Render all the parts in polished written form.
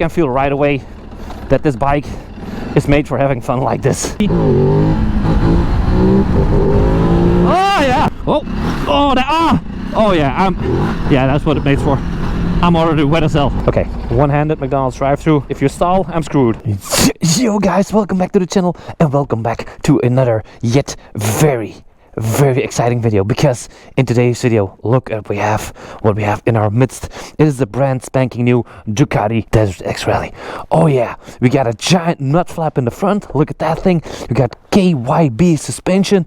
can feel right away that this bike is made for having fun like this. Oh yeah! Oh yeah! Yeah, that's what it made for. I'm already wet as hell. Okay, one-handed McDonald's drive-thru. If you stall, I'm screwed. Yo guys, welcome back to the channel and welcome back to another yet very exciting video, because in today's video, look at what we have in our midst. It is the brand spanking new Ducati Desert X Rally. Oh yeah, we got a giant nut flap in the front. Look at that thing. We got KYB suspension.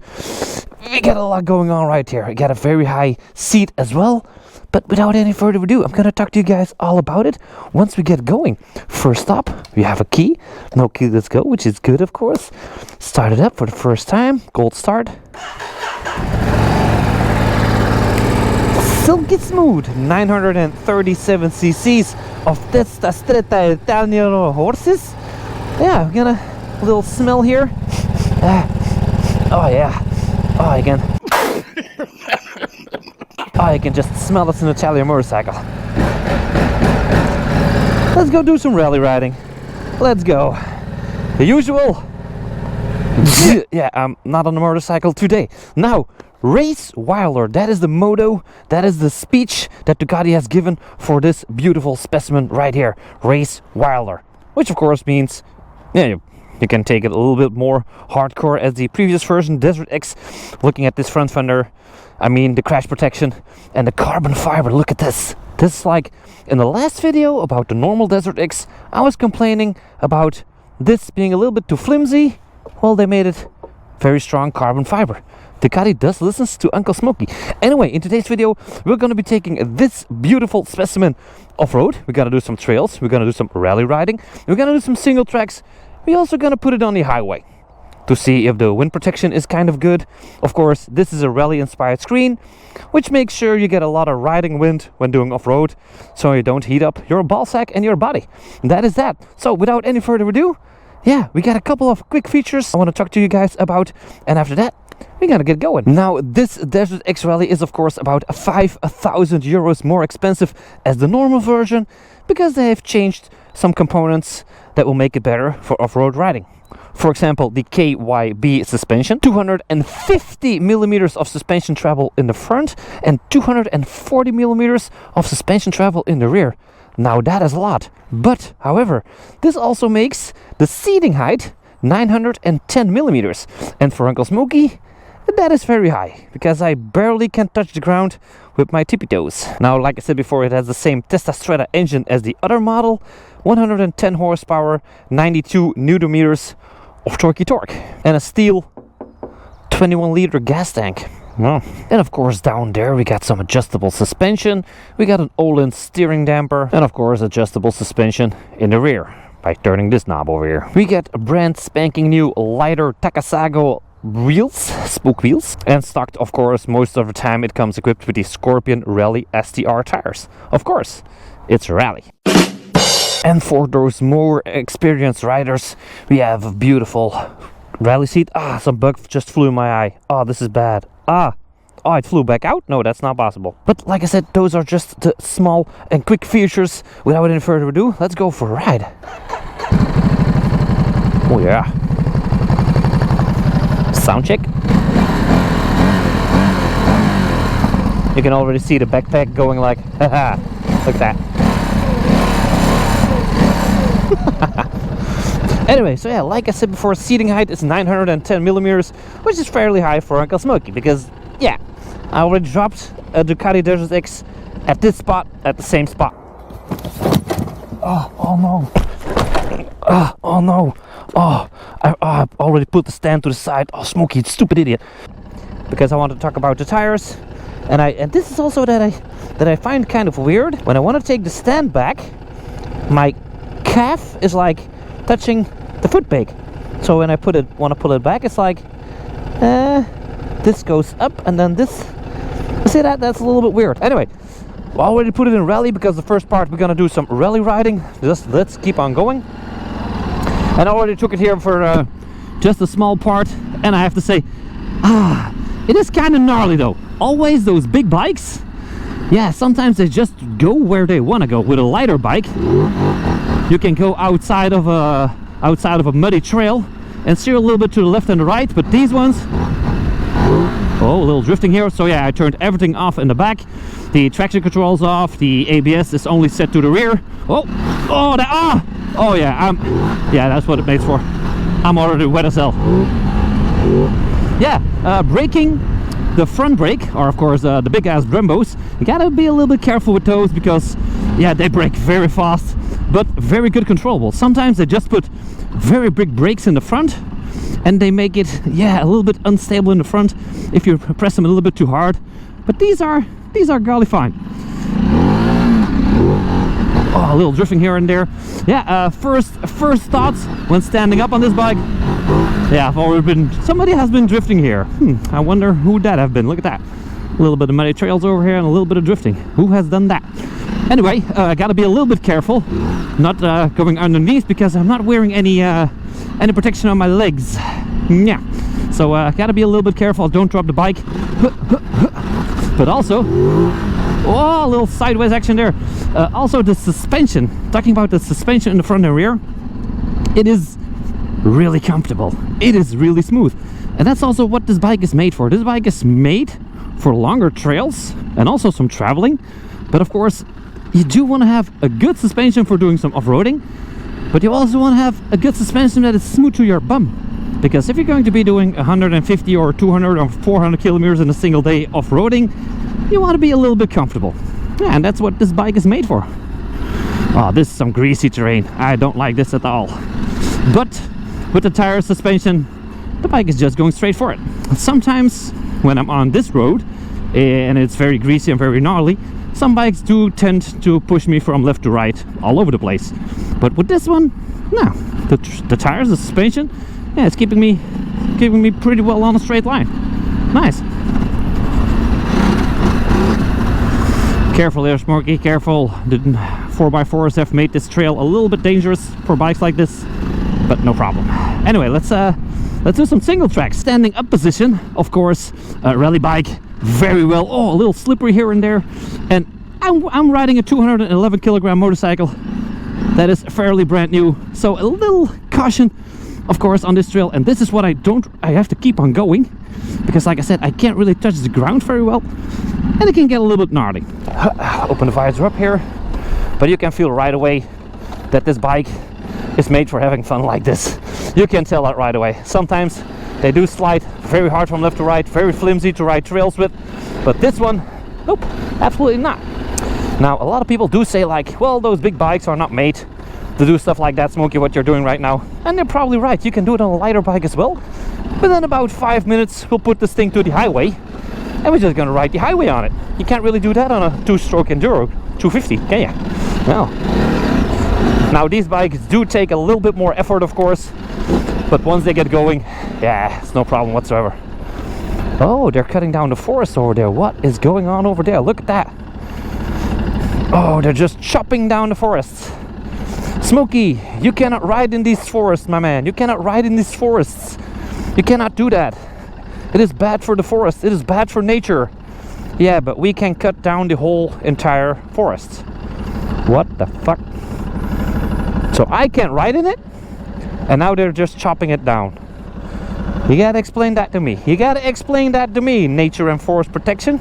We got a lot going on right here. We got a very high seat as well. But without any further ado, I'm gonna talk to you guys all about it once we get going. First up, we have a key. No key, let's go, which is good, of course. Start it up for the first time. Gold start. Silky smooth. 937 cc's of Testa Italiano horses. Yeah, we're gonna a little smell here. Oh yeah. Oh, again. Oh, you can just smell it's an Italian motorcycle. Let's go do some rally riding. Let's go. The usual. Yeah, I'm not on a motorcycle today. Now, race wilder. That is the motto. That is the speech that Ducati has given for this beautiful specimen right here. Race wilder. Which of course means, yeah, you can take it a little bit more hardcore as the previous version, Desert X. Looking at this front fender, I mean the crash protection and the carbon fiber. Look at this. This is like in the last video about the normal Desert X, I was complaining about this being a little bit too flimsy. Well, they made it very strong carbon fiber. Ducati does listen to Uncle Smokey. Anyway, in today's video, we're going to be taking this beautiful specimen off-road. We're going to do some trails. We're going to do some rally riding. We're going to do some single tracks. We're also going to put it on the highway to see if the wind protection is kind of good. Of course, this is a rally-inspired screen, which makes sure you get a lot of riding wind when doing off-road, so you don't heat up your ball sack and your body. And that is that. So without any further ado, yeah, we got a couple of quick features I want to talk to you guys about, and after that, we gotta get going. Now, this Desert X Rally is of course about 5,000 euros more expensive as the normal version, because they have changed some components that will make it better for off-road riding. For example, the KYB suspension, 250 millimeters of suspension travel in the front and 240 millimeters of suspension travel in the rear. Now that is a lot. But, however, this also makes the seating height 910 millimeters. And for Uncle Smokey, that is very high, because I barely can touch the ground with my tippy toes. Now, like I said before, it has the same Testa Strada engine as the other model, 110 horsepower, 92 newton meters of torquey torque, and a steel 21-liter gas tank. Well, and of course down there we got some adjustable suspension, we got an Olin steering damper, and of course adjustable suspension in the rear by turning this knob over here. We get a brand spanking new lighter Takasago wheels, spoke wheels, and stocked, of course, most of the time it comes equipped with the Scorpion Rally STR tires. Of course, it's a rally. And for those more experienced riders, we have a beautiful rally seat. Some bug just flew in my eye. This is bad. Oh, it flew back out? No, that's not possible. But like I said, those are just the small and quick features. Without any further ado, let's go for a ride. Oh yeah. Sound check. You can already see the backpack going like, haha, like that. Anyway, so yeah, like I said before, seating height is 910 millimeters, which is fairly high for Uncle Smokey, because, yeah, I already dropped a Ducati Desert X at this spot, at the same spot. Oh no. Oh no. I already put the stand to the side. Oh, Smokey, stupid idiot. Because I want to talk about the tires, and this is also that I find kind of weird. When I want to take the stand back, my calf is like touching the foot peg. So when I want to pull it back, it's like this goes up and then this. See that's a little bit weird. Anyway, I already put it in rally because the first part we're gonna do some rally riding. Let's keep on going. And I already took it here for just a small part, and I have to say, it is kind of gnarly though. Always those big bikes, yeah, sometimes they just go where they want to go. With a lighter bike, you can go outside of a muddy trail and steer a little bit to the left and the right. But these ones, oh, a little drifting here. So yeah, I turned everything off in the back. The traction control's off. The ABS is only set to the rear. Oh yeah, yeah, that's what it makes for. I'm already wet as hell. Yeah, braking, the front brake, or of course the big ass Brembos, you gotta be a little bit careful with those because yeah, they brake very fast, but very good controllable. Sometimes they just put very big brakes in the front and they make it, yeah, a little bit unstable in the front if you press them a little bit too hard. But these are golly fine. Oh, a little drifting here and there. Yeah, first thoughts when standing up on this bike. Yeah, I've already been, somebody has been drifting here. I wonder who that have been. Look at that. A little bit of muddy trails over here and a little bit of drifting. Who has done that? Anyway, I gotta be a little bit careful, not going underneath because I'm not wearing any protection on my legs. Yeah, so gotta be a little bit careful. Don't drop the bike. But also, oh, a little sideways action there. Also the suspension, talking about the suspension in the front and rear, it is really comfortable. It is really smooth. And that's also what this bike is made for. This bike is made for longer trails and also some traveling. But of course, you do want to have a good suspension for doing some off-roading, but you also want to have a good suspension that is smooth to your bum. Because if you're going to be doing 150 or 200 or 400 kilometers in a single day off-roading, you want to be a little bit comfortable. Yeah, and that's what this bike is made for. Oh, this is some greasy terrain. I don't like this at all. But with the tire suspension, the bike is just going straight for it. Sometimes when I'm on this road and it's very greasy and very gnarly, some bikes do tend to push me from left to right all over the place. But with this one, no. The tires, the suspension, yeah, it's keeping me pretty well on a straight line. Nice. Careful there, Smokey, careful. The 4x4s have made this trail a little bit dangerous for bikes like this, but no problem. Anyway, let's do some single track. Standing up position, of course, rally bike, very well. Oh, a little slippery here and there. And I'm riding a 211 kilogram motorcycle that is fairly brand new. So a little caution, of course, on this trail. And this is what I have to keep on going. Because like I said, I can't really touch the ground very well. And it can get a little bit gnarly. Open the visor up here. But you can feel right away that this bike is made for having fun like this. You can tell that right away. Sometimes they do slide very hard from left to right, very flimsy to ride trails with. But this one, nope, absolutely not. Now, a lot of people do say like, well, those big bikes are not made to do stuff like that, Smokey, what you're doing right now. And they're probably right. You can do it on a lighter bike as well. Within about 5 minutes, we'll put this thing to the highway and we're just gonna ride the highway on it. You can't really do that on a two-stroke Enduro 250, can you? Well, now these bikes do take a little bit more effort, of course, but once they get going, yeah, it's no problem whatsoever. Oh, they're cutting down the forest over there. What is going on over there? Look at that. Oh, they're just chopping down the forests. Smokey, you cannot ride in these forests, my man. You cannot ride in these forests. You cannot do that. It is bad for the forest. It is bad for nature. Yeah, but we can cut down the whole entire forest. What the fuck? So I can't ride in it? And now they're just chopping it down. You gotta explain that to me. You gotta explain that to me, nature and forest protection.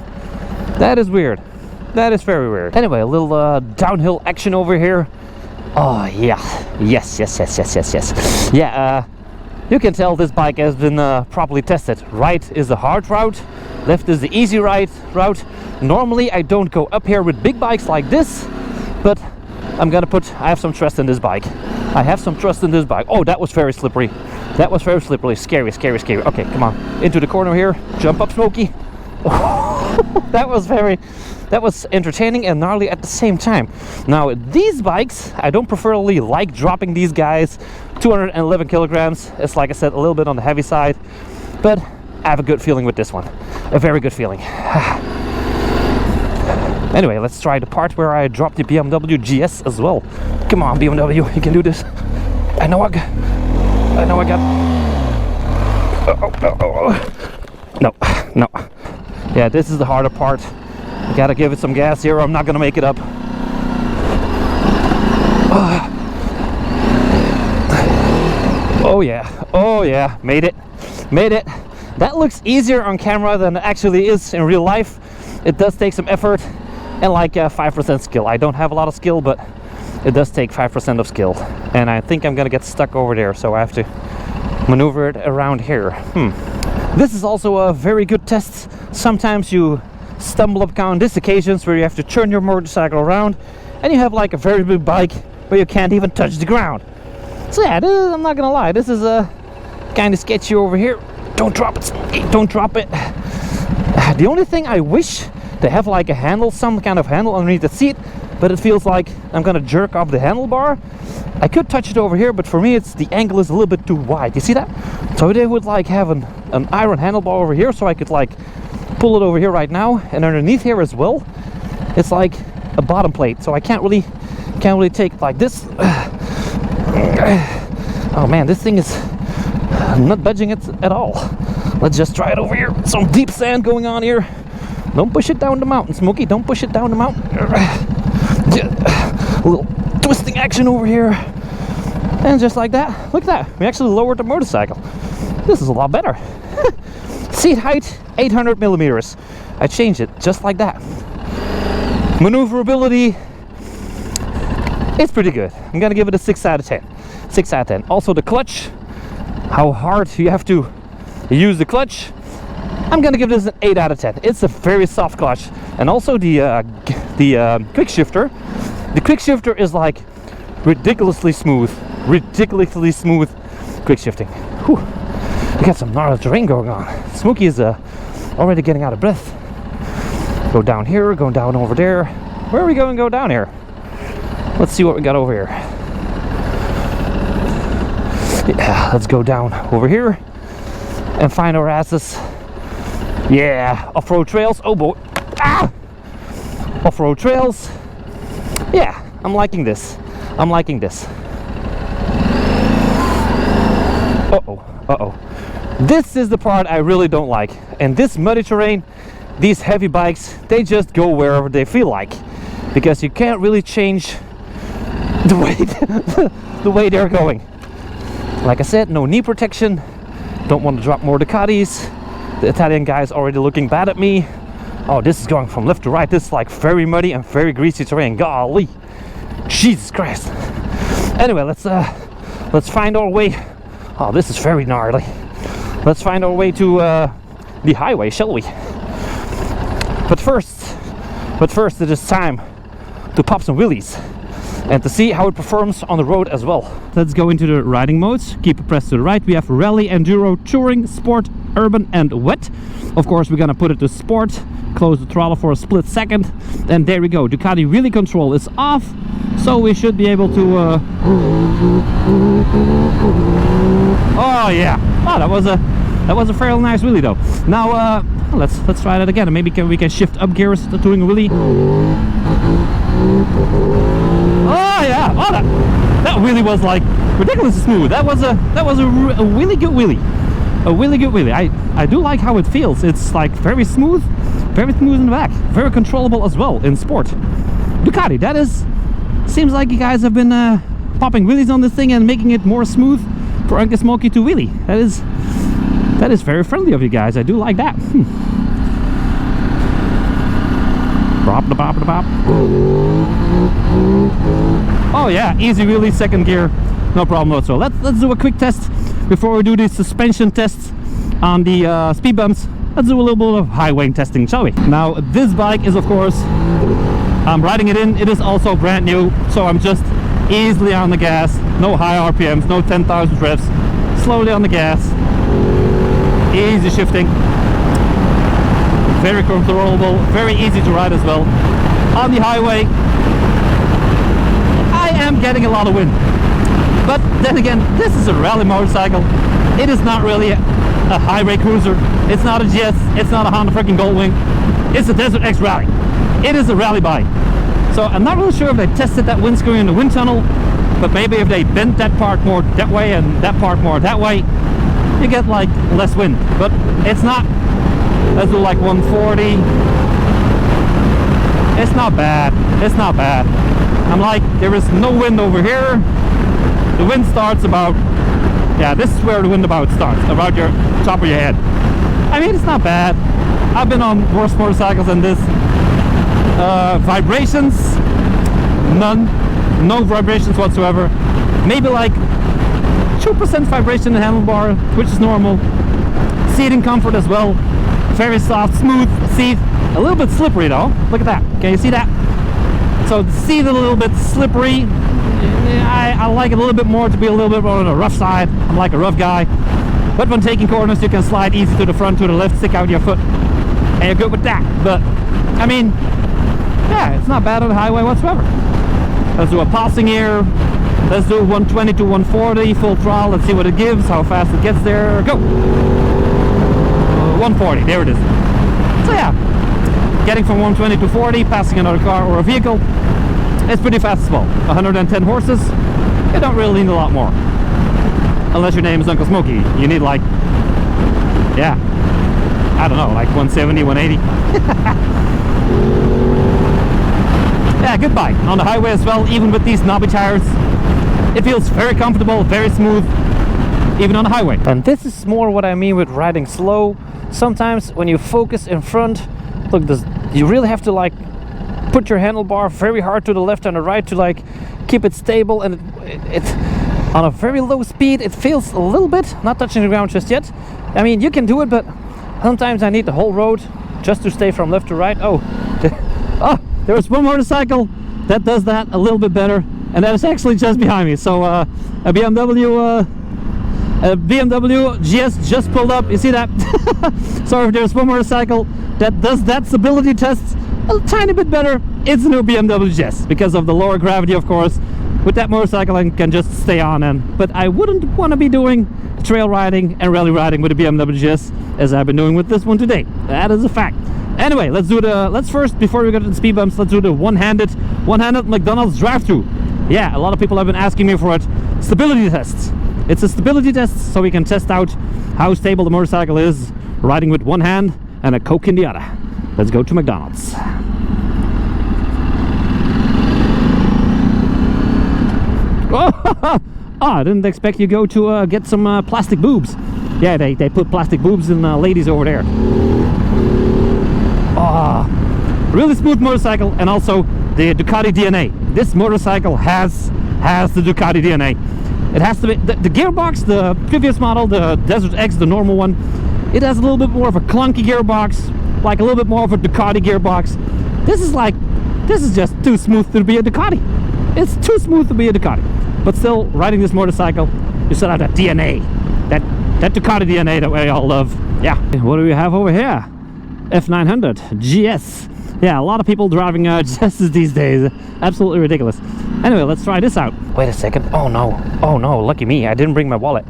That is weird. That is very weird. Anyway, a little downhill action over here. Oh, yeah. Yes. Yeah, you can tell this bike has been properly tested. Right is the hard route. Left is the easy route. Normally, I don't go up here with big bikes like this. But I have some trust in this bike. I have some trust in this bike. Oh, that was very slippery. That was very slippery. Scary. Okay, come on. Into the corner here. Jump up, Smokey. That was entertaining and gnarly at the same time. Now, these bikes, I don't preferably like dropping these guys. 211 kilograms. It's, like I said, a little bit on the heavy side. But I have a good feeling with this one. A very good feeling. Anyway, let's try the part where I dropped the BMW GS as well. Come on, BMW, you can do this. I know I got. No. Yeah, this is the harder part. I gotta give it some gas here or I'm not gonna make it up. yeah, made it. That looks easier on camera than it actually is in real life. It does take some effort and like 5% skill. I don't have a lot of skill, but it does take 5% of skill. And I think I'm gonna get stuck over there, so I have to maneuver it around here. This is also a very good test. Sometimes you stumble upon these occasions where you have to turn your motorcycle around and you have like a very big bike where you can't even touch the ground. So yeah, I'm not gonna lie, this is kind of sketchy over here. Don't drop it, Smokey, don't drop it. The only thing I wish they have like a handle, some kind of handle underneath the seat, but it feels like I'm gonna jerk off the handlebar. I could touch it over here, but for me the angle is a little bit too wide. You see that? So they would like have an iron handlebar over here, so I could like pull it over here right now, and underneath here as well it's like a bottom plate, so I can't really take it like this. Oh man, this thing is not budging it at all. Let's just try it over here. Some deep sand going on here. Don't push it down the mountain, Smokey, don't push it down the mountain. A little twisting action over here, and just like that, look at that, we actually lowered the motorcycle. This is a lot better. Seat height 800 millimeters. I changed it just like that. Maneuverability, it's pretty good. I'm gonna give it a 6 out of 10. 6 out of 10. Also the clutch, how hard you have to use the clutch, I'm gonna give this an 8 out of 10. It's a very soft clutch. And also the quick shifter. The quick shifter is like ridiculously smooth quick shifting. Whew. We got some gnarly terrain going on. Smokey is already getting out of breath. Go down here, go down over there. Where are we going to go down here? Let's see what we got over here. Yeah, let's go down over here and find our asses. Yeah, off-road trails. Oh boy. Ah! Off-road trails. Yeah, I'm liking this. Uh-oh. This is the part I really don't like. And this muddy terrain, these heavy bikes, they just go wherever they feel like. Because you can't really change the way, the way they're going. Like I said, no knee protection. Don't want to drop more Ducatis. The Italian guy is already looking bad at me. Oh, this is going from left to right. This is like very muddy and very greasy terrain. Golly. Jesus Christ. Anyway, let's find our way. Oh, this is very gnarly. Let's find our way to the highway, shall we? But first it is time to pop some wheelies and to see how it performs on the road as well. Let's go into the riding modes. Keep it pressed to the right. We have rally, enduro, touring, sport, urban, and wet. Of course, we're gonna put it to sport. Close the throttle for a split second, and there we go. Ducati Wheelie Control is off, so we should be able to oh yeah, oh, that was a fairly nice wheelie though. Now let's try that again, and maybe we can shift up gears to doing a wheelie. Oh yeah, oh that wheelie was like ridiculously smooth. That was a really good wheelie. A really good wheelie. I do like how it feels. It's like very smooth in the back, very controllable as well in sport. Ducati, that is, seems like you guys have been popping wheelies on this thing and making it more smooth for Uncle Smokey to wheelie. That is very friendly of you guys. I do like that. Oh yeah, easy wheelie, second gear, no problem whatsoever. Let's do a quick test before we do the suspension tests on the speed bumps. Let's do a little bit of highway testing, shall we? Now, this bike is, of course, I'm riding it in. It is also brand new, so I'm just easily on the gas. No high RPMs, no 10,000 revs. Slowly on the gas. Easy shifting. Very controllable, very easy to ride as well. On the highway, I am getting a lot of wind. But then again, this is a rally motorcycle. It is not really a highway cruiser. It's not a GS, it's not a Honda freaking Goldwing. It's a Desert X Rally. It is a rally bike. So I'm not really sure if they tested that windscreen in the wind tunnel, but maybe if they bent that part more that way and that part more that way, you get like less wind. But it's not. Let's do like 140. It's not bad. It's not bad. I'm like, there is no wind over here. The wind starts about Yeah, this is where the windabout starts, around your top of your head. I mean, it's not bad. I've been on worse motorcycles than this. Vibrations, none. No vibrations whatsoever. Maybe like 2% vibration in the handlebar, which is normal. Seating comfort as well. Very soft, smooth seat. A little bit slippery though. Look at that. Can you see that? So the seat is a little bit slippery. I like it a little bit more to be a little bit more on the rough side. I'm like a rough guy. But when taking corners, you can slide easy to the front, to the left, stick out your foot, and you're good with that. But I mean, yeah, it's not bad on the highway whatsoever. Let's do a passing here. Let's do 120 to 140 full throttle. Let's see what it gives, how fast it gets there. Go. 140. There it is. So yeah, getting from 120 to 40, passing another car or a vehicle, it's pretty fast as well. 110 horses. You don't really need a lot more, unless your name is Uncle Smokey. You need like, yeah, I don't know, like 170, 180. Yeah, good bike on the highway as well. Even with these knobby tires, it feels very comfortable, very smooth, even on the highway. And this is more what I mean with riding slow. Sometimes when you focus in front, look, this, you really have to like put your handlebar very hard to the left and the right to like keep it stable, and it on a very low speed it feels a little bit, not touching the ground just yet. I mean, you can do it, but sometimes I need the whole road just to stay from left to right. Oh, oh, there's one motorcycle that does that a little bit better, and that is actually just behind me. So a BMW GS just pulled up. You see that? So if there's one motorcycle that does that stability test a tiny bit better, it's the new BMW GS, because of the lower gravity, of course. With that motorcycle I can just stay on, but I wouldn't want to be doing trail riding and rally riding with a BMW GS as I've been doing with this one today. That is a fact. Anyway, let's first, before we go to the speed bumps, let's do the one-handed McDonald's drive-thru. Yeah, a lot of people have been asking me for it. Stability tests. It's a stability test, so we can test out how stable the motorcycle is riding with one hand and a Coke in the other. Let's go to McDonald's. Oh, I didn't expect you go to get some plastic boobs. Yeah, they put plastic boobs in ladies over there. Oh, really smooth motorcycle, and also the Ducati DNA. This motorcycle has the Ducati DNA. It has to be the gearbox. The previous model, the Desert X, the normal one, it has a little bit more of a clunky gearbox, like a little bit more of a Ducati gearbox. This is just too smooth to be a Ducati. It's too smooth to be a Ducati. But still, riding this motorcycle, you still have that DNA, that Ducati DNA that we all love. Yeah. What do we have over here? F900 GS. Yeah, a lot of people driving GS's these days. Absolutely ridiculous. Anyway, let's try this out. Wait a second. Oh no, lucky me, I didn't bring my wallet.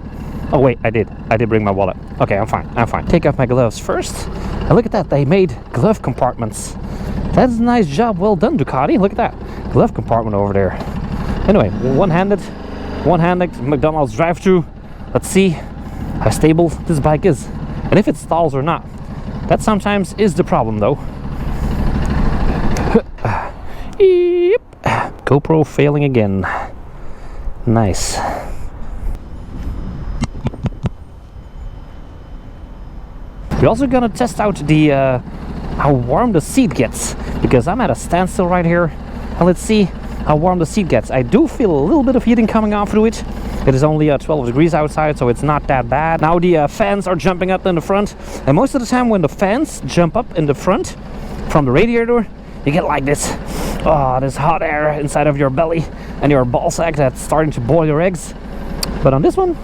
Oh wait, I did bring my wallet. Okay, I'm fine. Take off my gloves first. And look at that, they made glove compartments. That's a nice job, well done, Ducati. Look at that glove compartment over there. Anyway, one-handed McDonald's drive-thru. Let's see how stable this bike is, and if it stalls or not. That sometimes is the problem though. Yep. GoPro failing again. Nice. We're also gonna test out the how warm the seat gets, because I'm at a standstill right here, and let's see how warm the seat gets. I do feel a little bit of heating coming off through it. It is only 12 degrees outside, so it's not that bad. Now the fans are jumping up in the front, and most of the time when the fans jump up in the front from the radiator, you get like this, this hot air inside of your belly and your ball sack that's starting to boil your eggs. But on this one,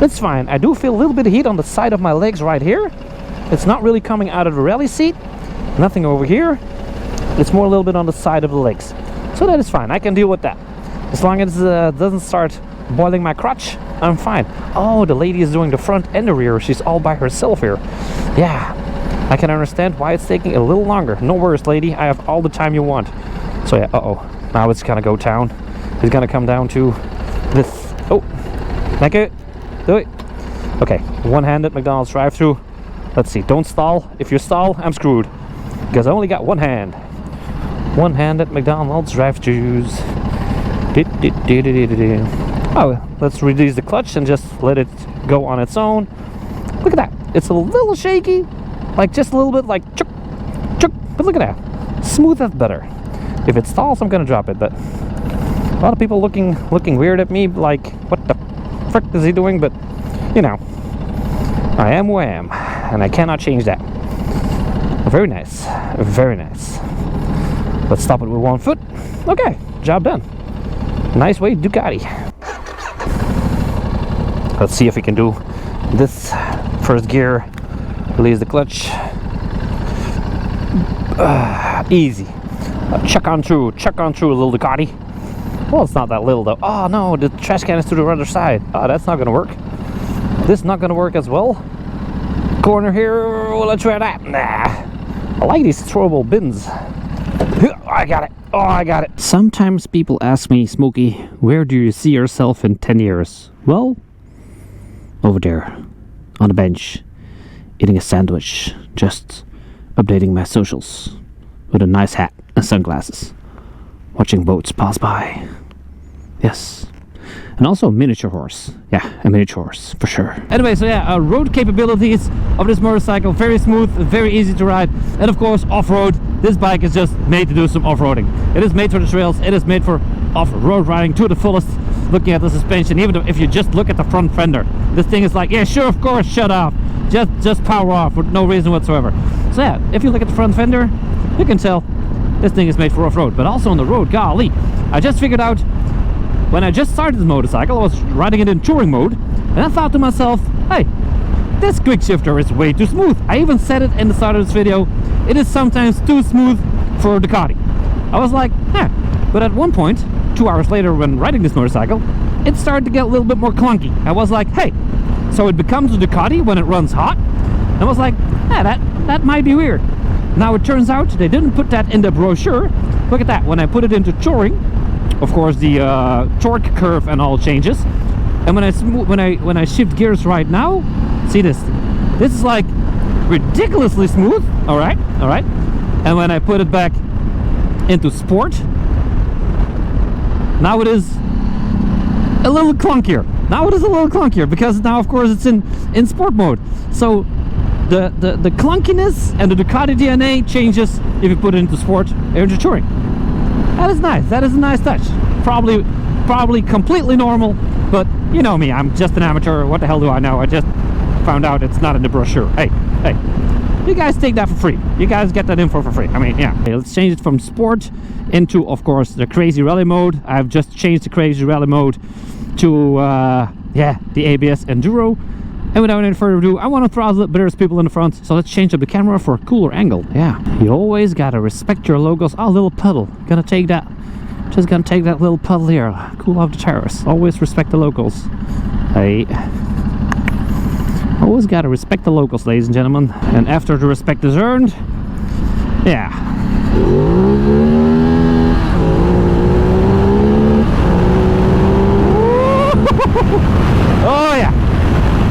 it's fine. I do feel a little bit of heat on the side of my legs right here. It's not really coming out of the rally seat. Nothing over here. It's more a little bit on the side of the legs. So that is fine. I can deal with that. As long as it doesn't start boiling my crotch, I'm fine. Oh, the lady is doing the front and the rear. She's all by herself here. Yeah, I can understand why it's taking a little longer. No worries, lady. I have all the time you want. So yeah, now it's gonna go down. It's gonna come down to this. Oh, thank you. Do it. Okay, one-handed McDonald's drive-thru. Let's see, don't stall. If you stall, I'm screwed, because I only got one hand. One-handed McDonald's drive-thrus. Oh, let's release the clutch and just let it go on its own. Look at that. It's a little shaky, like just a little bit like chuk, chuk. But look at that. Smooth as butter. If it stalls, I'm gonna drop it. But a lot of people looking weird at me, like, what the frick is he doing? But you know, I am who I am, and I cannot change that. Very nice, very nice. Let's stop it with 1 foot. Okay, job done. Nice way, Ducati. Let's see if we can do this. First gear, release the clutch. Easy. Chuck on through, little Ducati. Well, it's not that little though. Oh no, the trash can is to the other side. Oh, that's not gonna work. This is not gonna work as well. Corner here, let's try that. Nah. I like these throwable bins. I got it. Oh, I got it. Sometimes people ask me, Smokey, where do you see yourself in 10 years? Well, over there, on the bench, eating a sandwich, just updating my socials with a nice hat and sunglasses, watching boats pass by. Yes. And also a miniature horse. Yeah, a miniature horse, for sure. Anyway, so yeah, road capabilities of this motorcycle, very smooth, very easy to ride. And of course, off-road. This bike is just made to do some off-roading. It is made for the trails, it is made for off-road riding to the fullest. Looking at the suspension, even if you just look at the front fender, this thing is like, yeah, sure, of course, shut off. Just power off for no reason whatsoever. So yeah, if you look at the front fender, you can tell this thing is made for off-road. But also on the road, golly, I just figured out, when I just started this motorcycle, I was riding it in touring mode, and I thought to myself, hey, this quick shifter is way too smooth. I even said it in the start of this video, it is sometimes too smooth for a Ducati. I was like, eh. But at one point, 2 hours later when riding this motorcycle, it started to get a little bit more clunky. I was like, hey, so it becomes a Ducati when it runs hot? And I was like, yeah, that might be weird. Now it turns out they didn't put that in the brochure. Look at that, when I put it into touring, of course the torque curve and all changes. And when I shift gears right now, see this is like ridiculously smooth. All right. And when I put it back into sport, now it is a little clunkier. Because now of course it's in sport mode. So the clunkiness and the Ducati DNA changes if you put it into sport or into touring. That is nice. That is a nice touch. Probably completely normal, but you know me, I'm just an amateur. What the hell do I know? I just found out it's not in the brochure. Hey, you guys take that for free. You guys get that info for free. I mean, yeah. Okay, let's change it from sport into, of course, the crazy rally mode. I've just changed the crazy rally mode to yeah, the ABS Enduro. And without any further ado, I want to throttle it, but there's people in the front, so let's change up the camera for a cooler angle. Yeah, you always gotta respect your logos. Oh, little puddle. Gonna take that. Just gonna take that little puddle here. Cool off the tires. Always respect the locals. Hey. Always gotta respect the locals, ladies and gentlemen. And after the respect is earned, yeah. Oh yeah.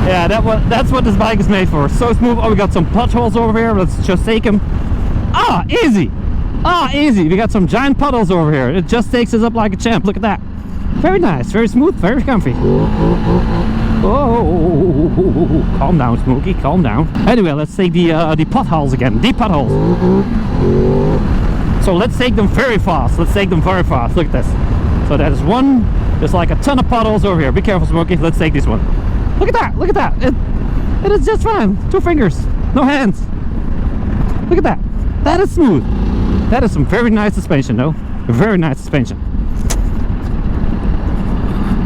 Yeah, that's what this bike is made for. So smooth. Oh, we got some potholes over here. Let's just take them. Ah, easy. Ah, easy. We got some giant puddles over here. It just takes us up like a champ. Look at that. Very nice, very smooth, very comfy. Oh, calm down, Smokey. Calm down. Anyway, let's take the potholes again. Deep potholes. So let's take them very fast. Look at this. So that is one. There's like a ton of potholes over here. Be careful, Smokey. Let's take this one. Look at that. It is just fine. 2 fingers, no hands. Look at that. That is smooth. That is some very nice suspension, though. Very nice suspension.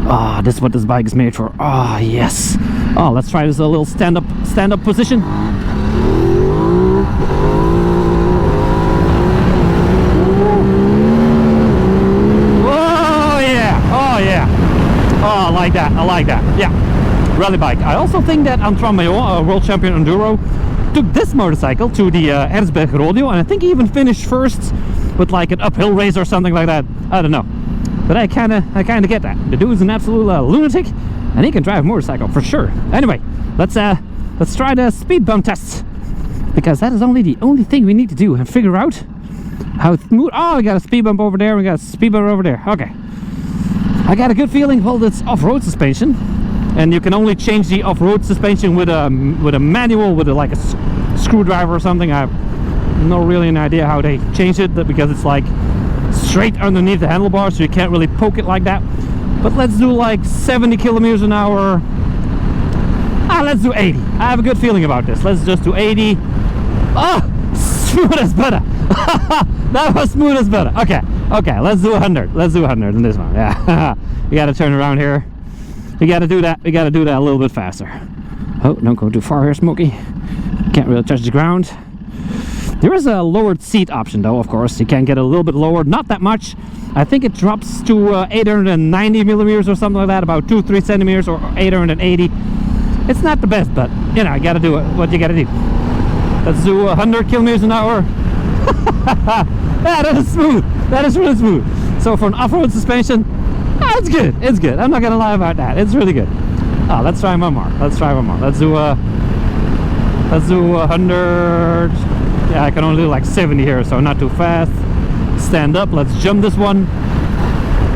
Ah, this is what this bike is made for. Ah, yes. Oh, let's try this a little stand-up position. Oh yeah. Oh, I like that. Yeah. Rally bike. I also think that Antoine Maillot, world champion enduro, took this motorcycle to the Erzberg Rodeo, and I think he even finished first with like an uphill race or something like that. I don't know, but I kind of get that. The dude's an absolute lunatic, and he can drive a motorcycle for sure. Anyway, let's try the speed bump test, because that is the only thing we need to do and figure out how smooth. Oh, we got a speed bump over there. We got a speed bump over there. Okay. I got a good feeling. Well, it's off-road suspension, and you can only change the off-road suspension with a manual, with like a screwdriver or something. I have no really an idea how they changed it, because it's like straight underneath the handlebars, so you can't really poke it like that. But let's do like 70 kilometers an hour. Let's do 80. I have a good feeling about this. Let's just do 80. Oh, smooth as butter. That was smooth as butter. Okay, let's do 100. Let's do 100 in this one. Yeah. You gotta turn around here. You gotta do that. You gotta do that a little bit faster. Oh, don't go too far here, Smokey. Can't really touch the ground. There is a lowered seat option though, of course. You can get a little bit lower, not that much. I think it drops to 890 millimeters or something like that, about 2-3 centimeters, or 880. It's not the best, but you know, you gotta do what you gotta do. Let's do 100 kilometers an hour. Yeah, that is smooth. That is really smooth. So for an off-road suspension, it's good. It's good. I'm not gonna lie about that. It's really good. Let's try one more. Let's try one more. Let's do 100. Yeah, I can only do like 70 here, so not too fast. Stand up. Let's jump this one.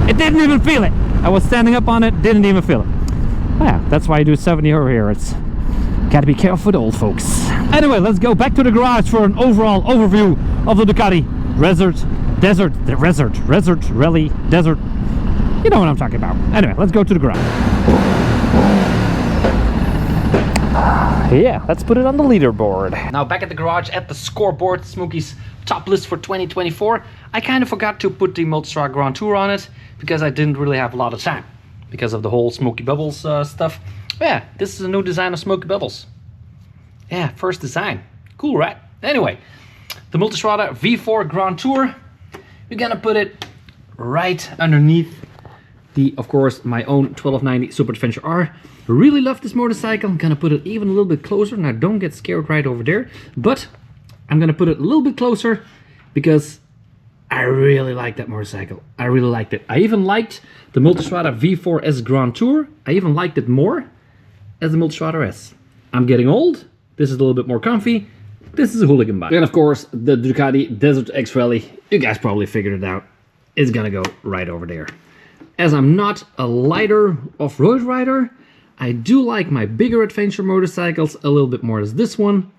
It didn't even feel it. I was standing up on it, didn't even feel it. Yeah, that's why I do 70 over here. It's gotta be careful with old folks. Anyway, let's go back to the garage for an overall overview of the Ducati Desert Rally Desert. You know what I'm talking about. Anyway, let's go to the garage. Yeah, let's put it on the leaderboard. Now back at the garage at the scoreboard, Smokey's top list for 2024. I kind of forgot to put the Multistrada Grand Tour on it because I didn't really have a lot of time because of the whole Smokey Bubbles stuff. But yeah, this is a new design of Smokey Bubbles. Yeah, first design. Cool, right? Anyway, the Multistrada V4 Grand Tour. We're gonna put it right underneath the, of course, my own 1290 Super Adventure R. Really love this motorcycle. I'm gonna put it even a little bit closer. Now don't get scared right over there, but I'm gonna put it a little bit closer because I really like that motorcycle. I really liked it. I even liked the Multistrada V4 S Grand Tour. I even liked it more as the Multistrada S. I'm getting old. This is a little bit more comfy. This is a hooligan bike. And of course, the Ducati Desert X Rally. You guys probably figured it out. It's gonna go right over there. As I'm not a lighter off-road rider, I do like my bigger adventure motorcycles a little bit more as this one.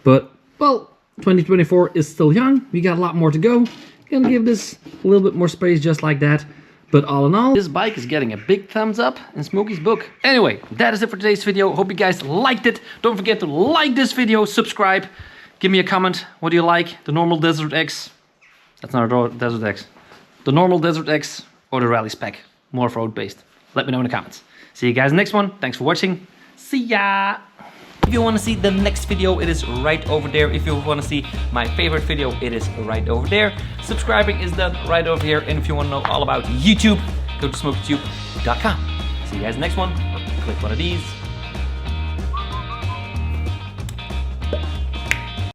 But, well, 2024 is still young. We got a lot more to go. Gonna give this a little bit more space just like that. But all in all, this bike is getting a big thumbs up in Smokey's book. Anyway, that is it for today's video. Hope you guys liked it. Don't forget to like this video, subscribe, give me a comment. What do you like? The normal Desert X? That's not a Desert X. The normal Desert X or the Rally Spec? More off-road based. Let me know in the comments. See you guys next one. Thanks for watching. See ya! If you want to see the next video, it is right over there. If you want to see my favorite video, it is right over there. Subscribing is done right over here. And if you want to know all about YouTube, go to smokeytube.com. See you guys next one. Or click one of these.